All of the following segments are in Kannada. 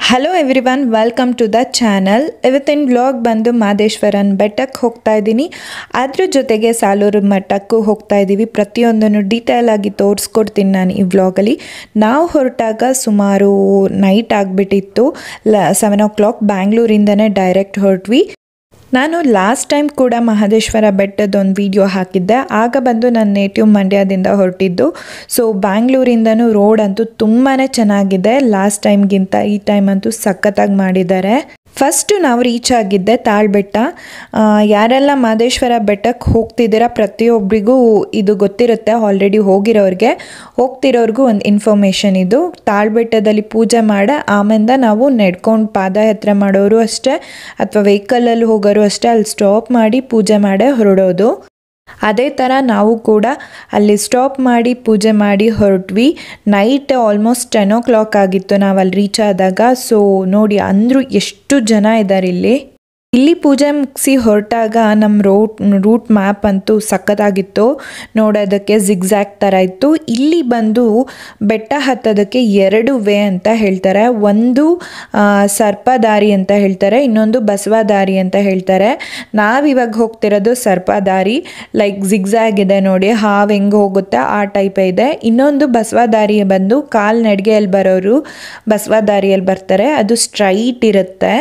Hello everyone, welcome to the channel. ಇವತ್ತಿನ ವ್ಲಾಗ್ ಬಂದು ಮಹದೇಶ್ವರನ ಬೆಟ್ಟಕ್ಕೆ ಹೋಗ್ತಾ ಇದ್ದೀನಿ. ಅದರ ಜೊತೆಗೆ ಸಾಲೂರು ಮಠಕ್ಕೂ ಹೋಗ್ತಾ ಇದ್ದೀವಿ. ಪ್ರತಿಯೊಂದನ್ನು ಡೀಟೇಲ್ ಆಗಿ ತೋರಿಸ್ಕೊಡ್ತೀನಿ ನಾನು ಈ ವ್ಲಾಗಲ್ಲಿ. ನಾವು ಹೊರಟಾಗ ಸುಮಾರು ನೈಟ್ ಆಗಿಬಿಟ್ಟಿತ್ತು. 7 o'clock ಬ್ಯಾಂಗ್ಳೂರಿಂದನೇ ಡೈರೆಕ್ಟ್ ಹೊರಟ್ವಿ. ನಾನು ಲಾಸ್ಟ್ ಟೈಮ್ ಕೂಡ ಮಹದೇಶ್ವರ ಬೆಟ್ಟದೊಂದು ವಿಡಿಯೋ ಹಾಕಿದ್ದೆ. ಆಗ ಬಂದು ನನ್ನ ನೇಟಿವ್ ಮಂಡ್ಯದಿಂದ ಹೊರಟಿದ್ದು. ಸೊ ಬ್ಯಾಂಗ್ಳೂರಿಂದನೂ ರೋಡ್ ಅಂತೂ ತುಂಬಾ ಚೆನ್ನಾಗಿದೆ. ಲಾಸ್ಟ್ ಟೈಮ್ಗಿಂತ ಈ ಟೈಮ್ ಅಂತೂ ಸಖತ್ತಾಗಿ ಮಾಡಿದ್ದಾರೆ. ಫಸ್ಟು ನಾವು ರೀಚ್ ಆಗಿದ್ದೆ ತಾಳ್ಬೆಟ್ಟ. ಯಾರೆಲ್ಲ ಮಹದೇಶ್ವರ ಬೆಟ್ಟಕ್ಕೆ ಹೋಗ್ತಿದ್ದೀರಾ ಪ್ರತಿಯೊಬ್ಬರಿಗೂ ಇದು ಗೊತ್ತಿರುತ್ತೆ. ಆಲ್ರೆಡಿ ಹೋಗ್ತಿರೋರ್ಗೂ ಒಂದು ಇನ್ಫಾರ್ಮೇಷನ್ ಇದು. ತಾಳ್ಬೆಟ್ಟದಲ್ಲಿ ಪೂಜೆ ಮಾಡಿ ಆಮೇಲೆ ನಾವು ನಡ್ಕೊಂಡು ಪಾದಯಾತ್ರೆ ಮಾಡೋರು ಅಷ್ಟೇ ಅಥವಾ ವೆಹಿಕಲಲ್ಲಿ ಹೋಗೋರು ಅಷ್ಟೇ ಅಲ್ಲಿ ಸ್ಟಾಪ್ ಮಾಡಿ ಪೂಜೆ ಮಾಡೇ ಹೊರಡೋದು. ಅದೇ ಥರ ನಾವು ಕೂಡ ಅಲ್ಲಿ ಸ್ಟಾಪ್ ಮಾಡಿ ಪೂಜೆ ಮಾಡಿ ಹೊರಟ್ವಿ. ನೈಟ್ ಆಲ್ಮೋಸ್ಟ್ 10 o'clock ಆಗಿತ್ತು ನಾವು ಅಲ್ಲಿ ರೀಚ್ ಆದಾಗ. ಸೊ ನೋಡಿ ಅಂದರೂ ಎಷ್ಟು ಜನ ಇದ್ದಾರೆ ಇಲ್ಲಿ ಪೂಜೆ ಮುಗಿಸಿ ಹೊರಟಾಗ ನಮ್ಮ ರೂಟ್ ಮ್ಯಾಪ್ ಅಂತೂ ಸಖತ್ತಾಗಿತ್ತು ನೋಡೋದಕ್ಕೆ. ಜಿಗ್ಜ್ಯಾಗ್ ಥರ ಇತ್ತು. ಇಲ್ಲಿ ಬಂದು ಬೆಟ್ಟ ಹತ್ತೋದಕ್ಕೆ 2 ವೇ ಅಂತ ಹೇಳ್ತಾರೆ. ಒಂದು ಸರ್ಪದಾರಿ ಅಂತ ಹೇಳ್ತಾರೆ, ಇನ್ನೊಂದು ಬಸವದಾರಿ ಅಂತ ಹೇಳ್ತಾರೆ. ನಾವಿವಾಗ ಹೋಗ್ತಿರೋದು ಸರ್ಪದಾರಿ. ಲೈಕ್ ಜಿಗ್ಜ್ಯಾಗ್ ಇದೆ ನೋಡಿ, ಹಾವು ಹೆಂಗೆ ಹೋಗುತ್ತೆ ಆ ಟೈಪ್ ಇದೆ. ಇನ್ನೊಂದು ಬಸವದಾರಿ ಬಂದು ಕಾಲ್ನಡಿಗೆಯಲ್ಲಿ ಬರೋರು ಬಸವದಾರಿಯಲ್ಲಿ ಬರ್ತಾರೆ. ಅದು ಸ್ಟ್ರೈಟ್ ಇರುತ್ತೆ.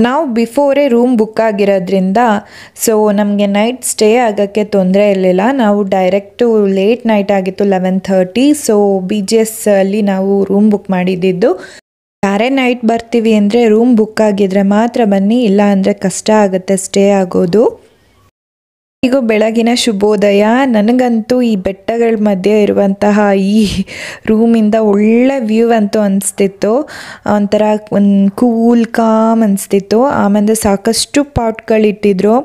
ನಾವು ಬಿಫೋರೇ ರೂಮ್ ಬುಕ್ ಆಗಿರೋದ್ರಿಂದ ಸೊ ನಮಗೆ ನೈಟ್ ಸ್ಟೇ ಆಗೋಕ್ಕೆ ತೊಂದರೆ ಇರಲಿಲ್ಲ. ನಾವು ಡೈರೆಕ್ಟು ಲೇಟ್ ನೈಟ್ ಆಗಿತ್ತು 11:30. ಸೊ BGS ಅಲ್ಲಿ ನಾವು ರೂಮ್ ಬುಕ್ ಮಾಡಿದ್ದು. ಯಾರೇ ನೈಟ್ ಬರ್ತೀವಿ ಅಂದರೆ ರೂಮ್ ಬುಕ್ ಆಗಿದ್ರೆ ಮಾತ್ರ ಬನ್ನಿ, ಇಲ್ಲ ಅಂದರೆ ಕಷ್ಟ ಆಗುತ್ತೆ ಸ್ಟೇ ಆಗೋದು. ಈಗ ಬೆಳಗಿನ ಶುಭೋದಯ. ನನಗಂತೂ ಈ ಬೆಟ್ಟಗಳ ಮಧ್ಯೆ ಇರುವಂತಹ ಈ ರೂಮಿಂದ ಒಳ್ಳೆ ವ್ಯೂ ಅಂತೂ ಅನಿಸ್ತಿತ್ತು. ಒಂಥರ ಒಂದು ಕೂಲ್ ಕಾಮ್ ಅನಿಸ್ತಿತ್ತು. ಆಮೇಲೆ ಸಾಕಷ್ಟು ಪಾಟ್ಗಳಿಟ್ಟಿದ್ರು.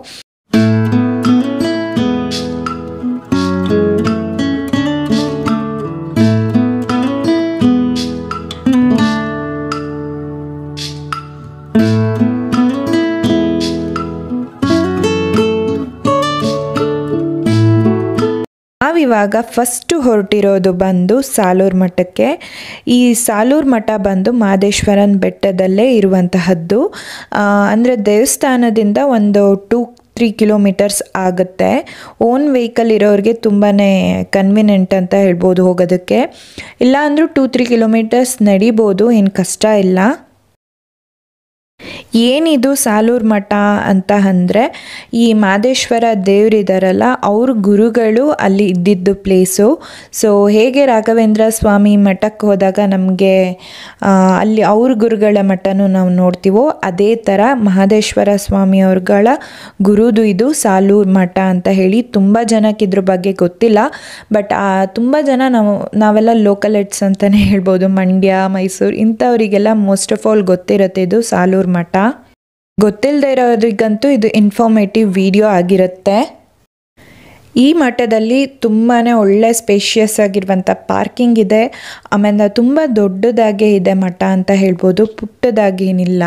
ನಾವಿವಾಗ ಫಸ್ಟು ಹೊರಟಿರೋದು ಬಂದು ಸಾಲೂರು ಮಠಕ್ಕೆ. ಈ ಸಾಲೂರು ಮಠ ಬಂದು ಮಹದೇಶ್ವರನ ಬೆಟ್ಟದಲ್ಲೇ ಇರುವಂತಹದ್ದು. ಅಂದರೆ ದೇವಸ್ಥಾನದಿಂದ ಒಂದು 2-3 ಕಿಲೋಮೀಟರ್ಸ್ ಆಗುತ್ತೆ. ಓನ್ ವೆಹಿಕಲ್ ಇರೋರಿಗೆ ತುಂಬಾ ಕನ್ವಿನೆಂಟ್ ಅಂತ ಹೇಳ್ಬೋದು ಹೋಗೋದಕ್ಕೆ. ಇಲ್ಲ ಅಂದರೂ 2-3 ಕಿಲೋಮೀಟರ್ಸ್ ನಡಿಬೋದು, ಏನು ಕಷ್ಟ ಇಲ್ಲ. ಏನಿದು ಸಾಲೂರು ಮಠ ಅಂತ ಅಂದರೆ ಈ ಮಹದೇಶ್ವರ ದೇವರಿದಾರಲ್ಲ ಅವ್ರ ಗುರುಗಳು ಅಲ್ಲಿ ಇದ್ದಿದ್ದು ಪ್ಲೇಸು. ಸೊ ಹೇಗೆ ರಾಘವೇಂದ್ರ ಸ್ವಾಮಿ ಮಠಕ್ಕೆ ಹೋದಾಗ ನಮಗೆ ಅಲ್ಲಿ ಅವ್ರ ಗುರುಗಳ ಮಠನೂ ನಾವು ನೋಡ್ತೀವೋ ಅದೇ ಥರ ಮಹದೇಶ್ವರ ಸ್ವಾಮಿಯವ್ರಗಳ ಗುರುದು ಇದು ಸಾಲೂರು ಮಠ ಅಂತ ಹೇಳಿ. ತುಂಬ ಜನಕ್ಕೆ ಇದ್ರ ಬಗ್ಗೆ ಗೊತ್ತಿಲ್ಲ. ಬಟ್ ತುಂಬ ಜನ ನಾವೆಲ್ಲ ಲೋಕಲೆಟ್ಸ್ ಅಂತಲೇ ಹೇಳ್ಬೋದು. ಮಂಡ್ಯ, ಮೈಸೂರು ಇಂಥವರಿಗೆಲ್ಲ ಮೋಸ್ಟ್ ಆಫ್ ಆಲ್ ಗೊತ್ತಿರುತ್ತೆ ಇದು ಸಾಲೂರು ಮಠ. ಗೊತ್ತಿಲ್ಲದೆ ಇರೋರಿಗಂತೂ ಇದು ಇನ್ಫಾರ್ಮೇಟಿವ್ ವಿಡಿಯೋ ಆಗಿರುತ್ತೆ. ಈ ಮಠದಲ್ಲಿ ತುಂಬಾ ಒಳ್ಳೆ ಸ್ಪೇಷಿಯಸ್ ಆಗಿರುವಂಥ ಪಾರ್ಕಿಂಗ್ ಇದೆ. ಆಮೇಲೆ ತುಂಬ ದೊಡ್ಡದಾಗೇ ಇದೆ ಮಠ ಅಂತ ಹೇಳ್ಬೋದು, ಪುಟ್ಟದಾಗೇನಿಲ್ಲ.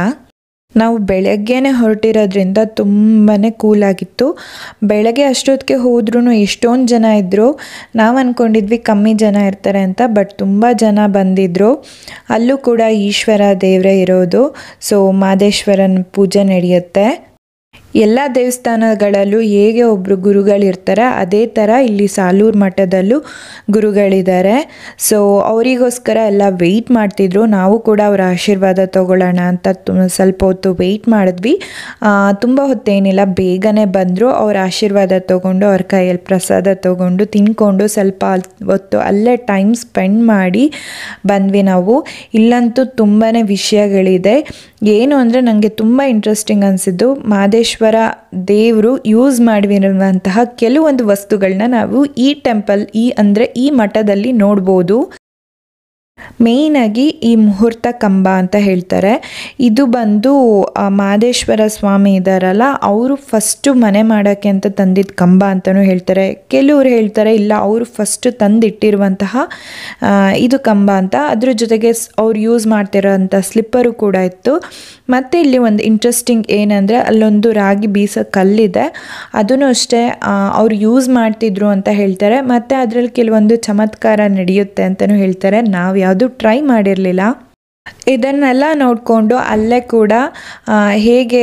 ನಾವು ಬೆಳಗ್ಗೆನೇ ಹೊರಟಿರೋದ್ರಿಂದ ತುಂಬಾ ಕೂಲಾಗಿತ್ತು. ಬೆಳಗ್ಗೆ ಅಷ್ಟೊತ್ತಿಗೆ ಹೋದ್ರೂ ಎಷ್ಟೊಂದು ಜನ ಇದ್ದರು. ನಾವು ಅಂದ್ಕೊಂಡಿದ್ವಿ ಕಮ್ಮಿ ಜನ ಇರ್ತಾರೆ ಅಂತ, ಬಟ್ ತುಂಬ ಜನ ಬಂದಿದ್ದರು. ಅಲ್ಲೂ ಕೂಡ ಈಶ್ವರ ದೇವರೇ ಇರೋದು. ಸೊ ಮಹದೇಶ್ವರನ ಪೂಜೆ ನಡೆಯುತ್ತೆ. ಎಲ್ಲ ದೇವಸ್ಥಾನಗಳಲ್ಲೂ ಹೇಗೆ ಒಬ್ಬರು ಗುರುಗಳಿರ್ತಾರೆ ಅದೇ ಥರ ಇಲ್ಲಿ ಸಾಲೂರು ಮಠದಲ್ಲೂ ಗುರುಗಳಿದ್ದಾರೆ. ಸೊ ಅವರಿಗೋಸ್ಕರ ಎಲ್ಲ ವೆಯ್ಟ್ ಮಾಡ್ತಿದ್ರು. ನಾವು ಕೂಡ ಅವರ ಆಶೀರ್ವಾದ ತಗೊಳ್ಳೋಣ ಅಂತ ಸ್ವಲ್ಪ ಹೊತ್ತು ವೆಯ್ಟ್ ಮಾಡಿದ್ವಿ. ತುಂಬ ಹೊತ್ತೇನಿಲ್ಲ, ಬೇಗನೆ ಬಂದರು. ಅವ್ರ ಆಶೀರ್ವಾದ ತೊಗೊಂಡು ಅವ್ರ ಕೈಯಲ್ಲಿ ಪ್ರಸಾದ ತೊಗೊಂಡು ತಿನ್ಕೊಂಡು ಸ್ವಲ್ಪ ಹೊತ್ತು ಅಲ್ಲೇ ಟೈಮ್ ಸ್ಪೆಂಡ್ ಮಾಡಿ ಬಂದ್ವಿ ನಾವು. ಇಲ್ಲಂತೂ ತುಂಬಾ ವಿಷಯಗಳಿದೆ. ಏನು ಅಂದರೆ ನನಗೆ ತುಂಬ ಇಂಟ್ರೆಸ್ಟಿಂಗ್ ಅನಿಸಿದ್ದು, ಮಹದೇಶ್ವರ ಮಾದೇಶ್ವರ ದೇವರು ಯೂಸ್ ಮಾಡಿರುವಂತಹ ಕೆಲವೊಂದು ವಸ್ತುಗಳನ್ನ ನಾವು ಈ ಮಠದಲ್ಲಿ ನೋಡ್ಬೋದು. ಮೇಯ್ನಾಗಿ ಈ ಮುಹೂರ್ತ ಕಂಬ ಅಂತ ಹೇಳ್ತಾರೆ. ಇದು ಬಂದು ಮಾದೇಶ್ವರ ಸ್ವಾಮಿ ಇದ್ದಾರಲ್ಲ, ಅವರು ಫಸ್ಟು ಮನೆ ಮಾಡೋಕ್ಕೆ ಅಂತ ತಂದಿದ್ದ ಕಂಬ ಅಂತಲೂ ಹೇಳ್ತಾರೆ. ಕೆಲವ್ರು ಹೇಳ್ತಾರೆ ಇಲ್ಲ, ಅವರು ಫಸ್ಟು ತಂದಿಟ್ಟಿರುವಂತಹ ಇದು ಕಂಬ ಅಂತ. ಅದ್ರ ಜೊತೆಗೆ ಅವ್ರು ಯೂಸ್ ಮಾಡ್ತಿರೋಂಥ ಸ್ಲಿಪ್ಪರು ಕೂಡ ಇತ್ತು. ಮತ್ತು ಇಲ್ಲಿ ಒಂದು ಇಂಟ್ರೆಸ್ಟಿಂಗ್ ಏನಂದರೆ, ಅಲ್ಲೊಂದು ರಾಗಿ ಬೀಸೋ ಕಲ್ಲಿದೆ, ಅದೂ ಅಷ್ಟೇ ಅವ್ರು ಯೂಸ್ ಮಾಡ್ತಿದ್ರು ಅಂತ ಹೇಳ್ತಾರೆ. ಮತ್ತು ಅದರಲ್ಲಿ ಕೆಲವೊಂದು ಚಮತ್ಕಾರ ನಡೆಯುತ್ತೆ ಅಂತಲೂ ಹೇಳ್ತಾರೆ. ನಾವು ಯಾವುದು ಟ್ರೈ ಮಾಡಿರಲಿಲ್ಲ. ಇದನ್ನೆಲ್ಲ ನೋಡಿಕೊಂಡು ಅಲ್ಲೇ ಕೂಡ ಹೇಗೆ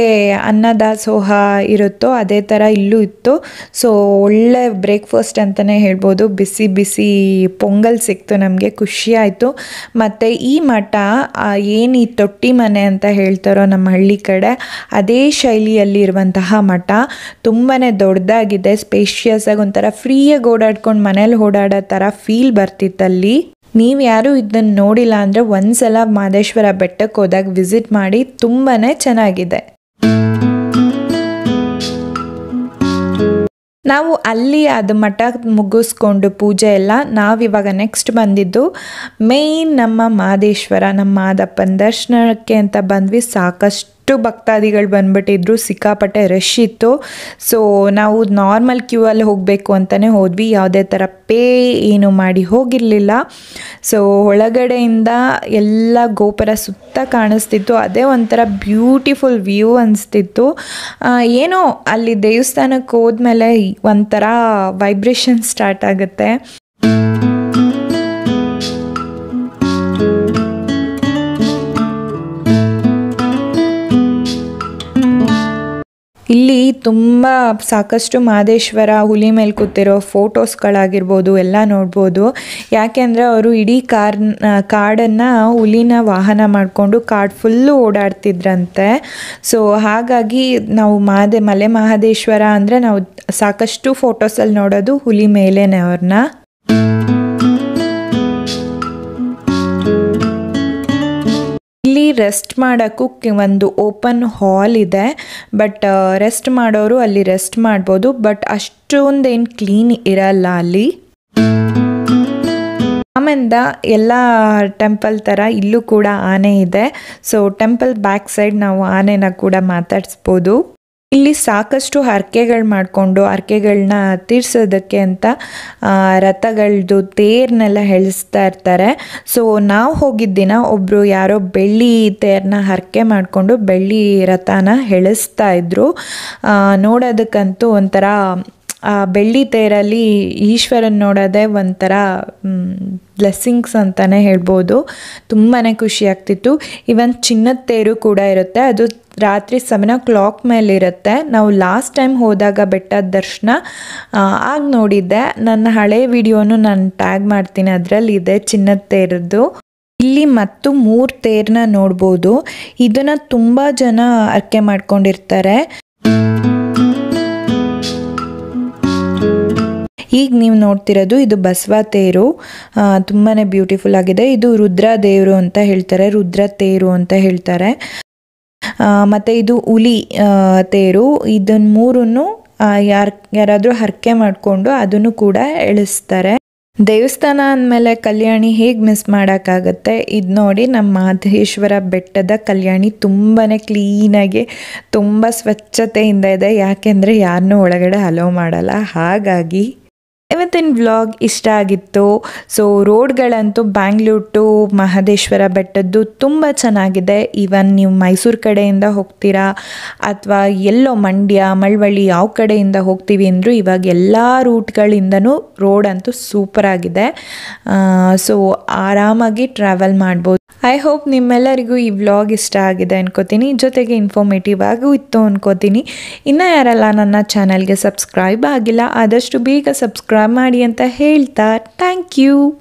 ಅನ್ನದಾಸೋಹ ಇರುತ್ತೋ ಅದೇ ಥರ ಇಲ್ಲೂ ಇತ್ತು. ಸೊ ಒಳ್ಳೆ ಬ್ರೇಕ್ಫಾಸ್ಟ್ ಅಂತಲೇ ಹೇಳ್ಬೋದು. ಬಿಸಿ ಬಿಸಿ ಪೊಂಗಲ್ ಸಿಕ್ತು, ನಮಗೆ ಖುಷಿ ಆಯಿತು. ಮತ್ತು ಈ ಮಠ ಏನು ಈ ತೊಟ್ಟಿ ಮನೆ ಅಂತ ಹೇಳ್ತಾರೋ ನಮ್ಮ ಹಳ್ಳಿ ಕಡೆ, ಅದೇ ಶೈಲಿಯಲ್ಲಿ ಇರುವಂತಹ ಮಠ. ತುಂಬಾ ದೊಡ್ಡದಾಗಿದೆ, ಸ್ಪೇಷಿಯಸ್ ಆಗಿ ಒಂಥರ ಫ್ರೀಯಾಗಿ ಓಡಾಡ್ಕೊಂಡು ಮನೇಲಿ ಓಡಾಡೋ ಥರ ಫೀಲ್ ಬರ್ತಿತ್ತಲ್ಲಿ. ನೀವು ಯಾರು ಇದನ್ನು ನೋಡಿಲ್ಲ ಅಂದರೆ ಒಂದ್ಸಲ ಮಾದೇಶ್ವರ ಬೆಟ್ಟಕ್ಕೆ ಹೋದಾಗ ವಿಸಿಟ್ ಮಾಡಿ, ತುಂಬಾ ಚೆನ್ನಾಗಿದೆ. ನಾವು ಅಲ್ಲಿ ಅದು ಮಠ ಮುಗಿಸ್ಕೊಂಡು ಪೂಜೆ ಎಲ್ಲ ನಾವಿವಾಗ ನೆಕ್ಸ್ಟ್ ಬಂದಿದ್ದು ಮೇಯ್ನ್ ನಮ್ಮ ಮಾದೇಶ್ವರ, ನಮ್ಮ ಮಾದಪ್ಪನ ದರ್ಶನಕ್ಕೆ ಅಂತ ಬಂದ್ವಿ. ಸಾಕಷ್ಟು ಭಕ್ತಾದಿಗಳು ಬಂದ್ಬಿಟ್ಟಿದ್ರು, ಸಿಕ್ಕಾಪಟ್ಟೆ ರಶ್ ಇತ್ತು. ಸೊ ನಾವು ನಾರ್ಮಲ್ ಕ್ಯೂ ಅಲ್ಲಿ ಹೋಗಬೇಕು ಅಂತಲೇ ಹೋದ್ವಿ, ಯಾವುದೇ ಥರ ಪೇ ಏನು ಮಾಡಿ ಹೋಗಿರಲಿಲ್ಲ. ಸೊ ಒಳಗಡೆಯಿಂದ ಎಲ್ಲ ಗೋಪುರ ಸುತ್ತ ಕಾಣಿಸ್ತಿತ್ತು, ಅದೇ ಒಂಥರ ಬ್ಯೂಟಿಫುಲ್ ವ್ಯೂ ಅನಿಸ್ತಿತ್ತು. ಏನೋ ಅಲ್ಲಿ ದೇವಸ್ಥಾನಕ್ಕೆ ಹೋದ್ಮೇಲೆ ಒಂಥರ ವೈಬ್ರೇಷನ್ ಸ್ಟಾರ್ಟ್ ಆಗುತ್ತೆ. ಇಲ್ಲಿ ತುಂಬ ಸಾಕಷ್ಟು ಮಾದೇಶ್ವರ ಹುಲಿ ಮೇಲೆ ಕೂತಿರೋ ಫೋಟೋಸ್ಗಳಾಗಿರ್ಬೋದು ಎಲ್ಲ ನೋಡ್ಬೋದು. ಯಾಕೆಂದರೆ ಅವರು ಇಡೀ ಕಾಡನ್ನು ಹುಲಿನ ವಾಹನ ಮಾಡಿಕೊಂಡು ಕಾಡು ಫುಲ್ಲು ಓಡಾಡ್ತಿದ್ರಂತೆ. ಸೊ ಹಾಗಾಗಿ ನಾವು ಮಲೆ ಮಹದೇಶ್ವರ ಅಂದರೆ ನಾವು ಸಾಕಷ್ಟು ಫೋಟೋಸಲ್ಲಿ ನೋಡೋದು ಹುಲಿ ಮೇಲೇನೆ ಅವ್ರನ್ನ. ಇಲ್ಲಿ ರೆಸ್ಟ್ ಮಾಡೋಕ್ಕೂ ಒಂದು ಓಪನ್ ಹಾಲ್ ಇದೆ. ಬಟ್ ರೆಸ್ಟ್ ಮಾಡೋರು ಅಲ್ಲಿ ರೆಸ್ಟ್ ಮಾಡ್ಬೋದು, ಬಟ್ ಅಷ್ಟೊಂದೇನು ಕ್ಲೀನ್ ಇರಲ್ಲ ಅಲ್ಲಿ. ಆಮೇಲಿಂದ ಎಲ್ಲ ಟೆಂಪಲ್ ಥರ ಇಲ್ಲೂ ಕೂಡ ಆನೆ ಇದೆ. ಸೊ ಟೆಂಪಲ್ ಬ್ಯಾಕ್ ಸೈಡ್ ನಾವು ಆನೆನ ಕೂಡ ಮಾತಾಡಿಸ್ಬೋದು. ಇಲ್ಲಿ ಸಾಕಷ್ಟು ಹರಕೆಗಳು ಮಾಡಿಕೊಂಡು ಹರಕೆಗಳನ್ನ ತೀರ್ಸೋದಕ್ಕೆ ಅಂತ ರಥಗಳದ್ದು ತೇರ್ನೆಲ್ಲ ಎಳಿಸ್ತಾ ಇರ್ತಾರೆ. ಸೊ ನಾವು ಹೋಗಿದ್ದ ದಿನ ಒಬ್ಬರು ಯಾರೋ ಬೆಳ್ಳಿ ತೇರನ್ನ ಹರಕೆ ಮಾಡಿಕೊಂಡು ಬೆಳ್ಳಿ ರಥನ ಎಳಿಸ್ತಾ ಇದ್ರು. ನೋಡೋದಕ್ಕಂತೂ ಒಂಥರ ಬೆಳ್ಳಿ ತೇರಲ್ಲಿ ಈಶ್ವರನ ನೋಡೋದೇ ಒಂಥರ ಬ್ಲೆಸ್ಸಿಂಗ್ಸ್ ಅಂತಲೇ ಹೇಳ್ಬೋದು. ತುಂಬಾ ಖುಷಿ ಆಗ್ತಿತ್ತು. ಇವನ್ ಚಿನ್ನದ ತೇರು ಕೂಡ ಇರುತ್ತೆ, ಅದು ರಾತ್ರಿ 7 o'clock ಮೇಲಿರುತ್ತೆ. ನಾವು ಲಾಸ್ಟ್ ಟೈಮ್ ಹೋದಾಗ ಬೆಟ್ಟದ ದರ್ಶನ ಆಗ ನೋಡಿದ್ದೆ. ನನ್ನ ಹಳೆ ವಿಡಿಯೋನು ನಾನು ಟ್ಯಾಗ್ ಮಾಡ್ತೀನಿ, ಅದರಲ್ಲಿ ಇದೆ ಚಿನ್ನದ ತೇರದ್ದು. ಇಲ್ಲಿ ಮತ್ತು 3 ತೇರನ್ನ ನೋಡ್ಬೋದು. ಇದನ್ನು ತುಂಬ ಜನ ಹರಕೆ ಮಾಡ್ಕೊಂಡಿರ್ತಾರೆ. ಈಗ ನೀವು ನೋಡ್ತಿರೋದು ಇದು ಬಸವ ತೇರು, ತುಂಬಾ ಬ್ಯೂಟಿಫುಲ್ ಆಗಿದೆ. ಇದು ರುದ್ರ ದೇವರು ಅಂತ ಹೇಳ್ತಾರೆ, ರುದ್ರ ತೇರು ಅಂತ ಹೇಳ್ತಾರೆ. ಮತ್ತು ಇದು ಹುಲಿ ತೇರು. ಇದನ್ನು ಮೂರನ್ನು ಯಾರಾದರೂ ಹರಕೆ ಮಾಡಿಕೊಂಡು ಅದನ್ನು ಕೂಡ ಎಳಿಸ್ತಾರೆ. ದೇವಸ್ಥಾನ ಅಂದಮೇಲೆ ಕಲ್ಯಾಣಿ ಹೇಗೆ ಮಿಸ್ ಮಾಡೋಕ್ಕಾಗತ್ತೆ. ಇದು ನೋಡಿ ನಮ್ಮ ಮಾದೇಶ್ವರ ಬೆಟ್ಟದ ಕಲ್ಯಾಣಿ ತುಂಬಾ ಕ್ಲೀನಾಗಿ ತುಂಬ ಸ್ವಚ್ಛತೆಯಿಂದ ಇದೆ. ಯಾಕೆಂದರೆ ಯಾರನ್ನೂ ಒಳಗಡೆ ಅಲೋ ಮಾಡಲ್ಲ. ಹಾಗಾಗಿ ಇವತ್ತಿನ ವ್ಲಾಗ್ ಇಷ್ಟ ಆಗಿತ್ತು. ಸೊ ರೋಡ್ಗಳಂತೂ ಬ್ಯಾಂಗ್ಳೂರ್ ಟು ಮಹದೇಶ್ವರ ಬೆಟ್ಟದ್ದು ತುಂಬ ಚೆನ್ನಾಗಿದೆ. ಈವನ್ ನೀವು ಮೈಸೂರು ಕಡೆಯಿಂದ ಹೋಗ್ತೀರಾ ಅಥವಾ ಎಲ್ಲೋ ಮಂಡ್ಯ ಮಳವಳ್ಳಿ ಯಾವ ಕಡೆಯಿಂದ ಹೋಗ್ತೀವಿ ಅಂದರೂ ಇವಾಗ ಎಲ್ಲ ರೂಟ್ಗಳಿಂದನೂ ರೋಡ್ ಅಂತೂ ಸೂಪರ್ ಆಗಿದೆ. ಸೊ ಆರಾಮಾಗಿ ಟ್ರಾವೆಲ್ ಮಾಡ್ಬೋದು. ಐ ಹೋಪ್ ನಿಮ್ಮೆಲ್ಲರಿಗೂ ಈ ವ್ಲಾಗ್ ಇಷ್ಟ ಆಗಿದೆ ಅನ್ಕೋತೀನಿ, ಜೊತೆಗೆ ಇನ್ಫಾರ್ಮೇಟಿವ್ ಆಗೂ ಇತ್ತು ಅನ್ಕೋತೀನಿ. ಇನ್ನೂ ಯಾರೆಲ್ಲ ನನ್ನ ಚಾನಲ್ಗೆ ಸಬ್ಸ್ಕ್ರೈಬ್ ಆಗಿಲ್ಲ ಆದಷ್ಟು ಬೇಗ ಸಬ್ಸ್ಕ್ರೈಬ್ ಮಾಡಿ ಅಂತ ಹೇಳ್ತಾ ಥ್ಯಾಂಕ್ ಯು.